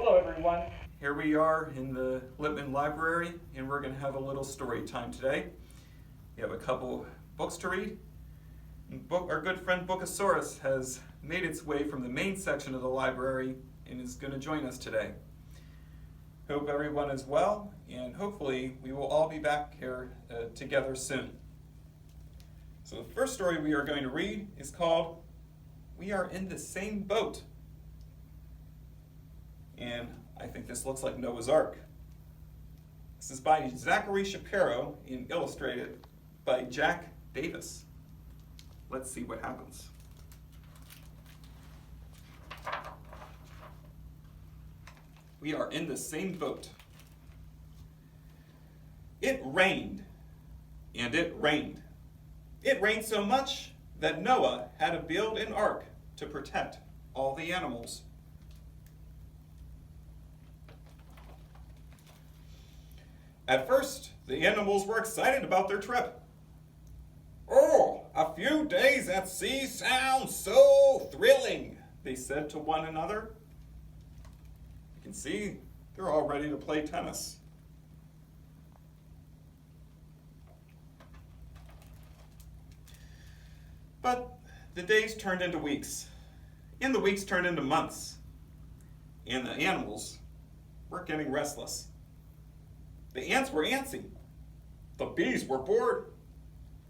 Hello everyone. Here we are in the Lippman Library, and we're going to have a little story time today. We have a couple books to read. Our good friend Bookosaurus has made its way from the main section of the library and is going to join us today. Hope everyone is well, and hopefully we will all be back here together soon. So the first story we are going to read is called "We Are in the Same Boat." And I think this looks like Noah's Ark. This is by Zachary Shapiro and illustrated by Jack Davis. Let's see what happens. We are in the same boat. It rained, and it rained. It rained so much that Noah had to build an ark to protect all the animals. At first, the animals were excited about their trip. "Oh, a few days at sea sounds so thrilling," they said to one another. You can see they're all ready to play tennis. But the days turned into weeks, and the weeks turned into months, and the animals were getting restless. The ants were antsy. The bees were bored.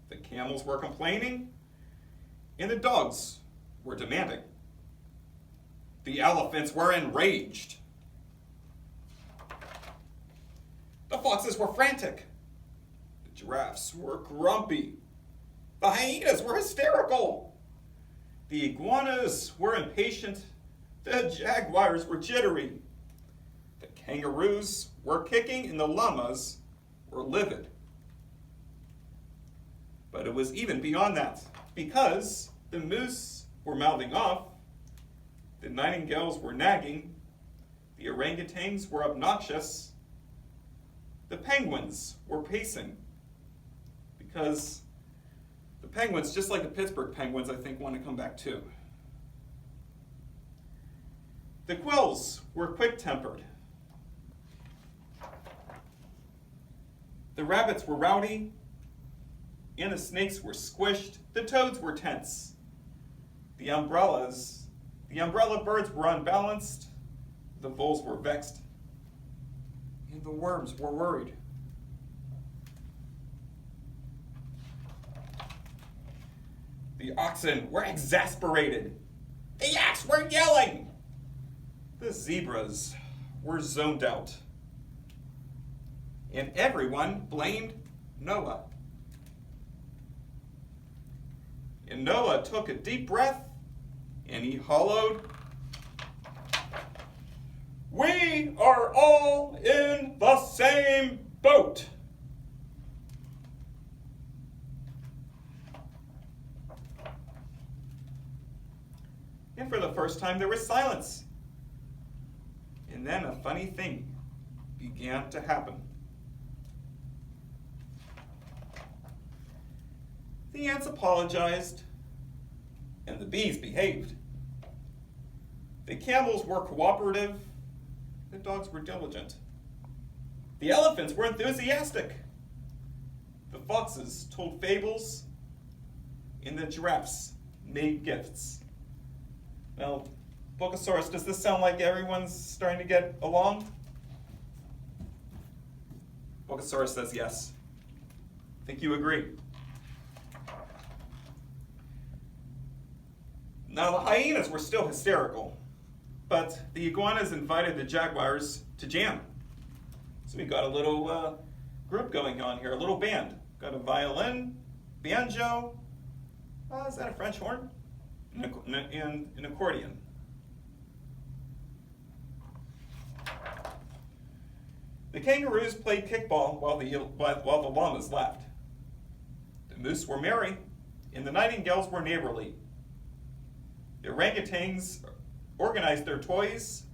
The camels were complaining. And the dogs were demanding. The elephants were enraged. The foxes were frantic. The giraffes were grumpy. The hyenas were hysterical. The iguanas were impatient. The jaguars were jittery. The kangaroos were kicking and the llamas were livid. But it was even beyond that, because the moose were mouthing off, the nightingales were nagging, the orangutans were obnoxious, the penguins were pacing, because the penguins, just like the Pittsburgh Penguins, I think want to come back too. The quills were quick-tempered. The rabbits were rowdy, and the snakes were squished. The toads were tense. The umbrella birds were unbalanced. The voles were vexed, and the worms were worried. The oxen were exasperated. The yaks were yelling. The zebras were zoned out. And everyone blamed Noah. And Noah took a deep breath and he hollowed, "We are all in the same boat." And for the first time there was silence. And then a funny thing began to happen. The ants apologized, and the bees behaved. The camels were cooperative, the dogs were diligent. The elephants were enthusiastic. The foxes told fables, and the giraffes made gifts. Now, Bookosaurus, does this sound like everyone's starting to get along? Bookosaurus says yes. I think you agree. Now, the hyenas were still hysterical, but the iguanas invited the jaguars to jam. So we got a little group going on here, a little band. Got a violin, banjo, is that a French horn? And an accordion. The kangaroos played kickball while the llamas laughed. The moose were merry, and the nightingales were neighborly. The orangutans organized their toys,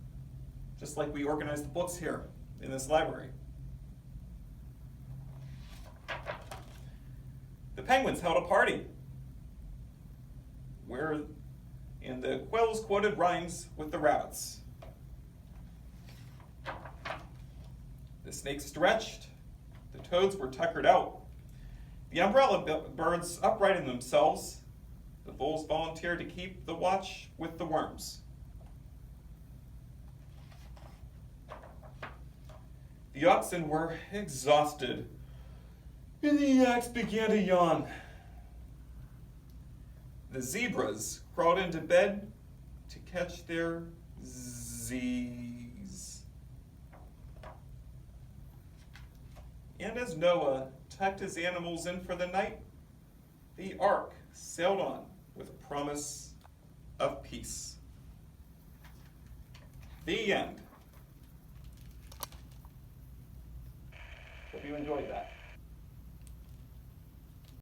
just like we organize the books here in this library. The penguins held a party and the quills quoted rhymes with the rabbits. The snakes stretched, the toads were tuckered out, the umbrella birds uprighted themselves, the voles volunteered to keep the watch with the worms. The oxen were exhausted, and the yaks began to yawn. The zebras crawled into bed to catch their Z's. And as Noah tucked his animals in for the night, the ark sailed on with a promise of peace. The end. Hope you enjoyed that.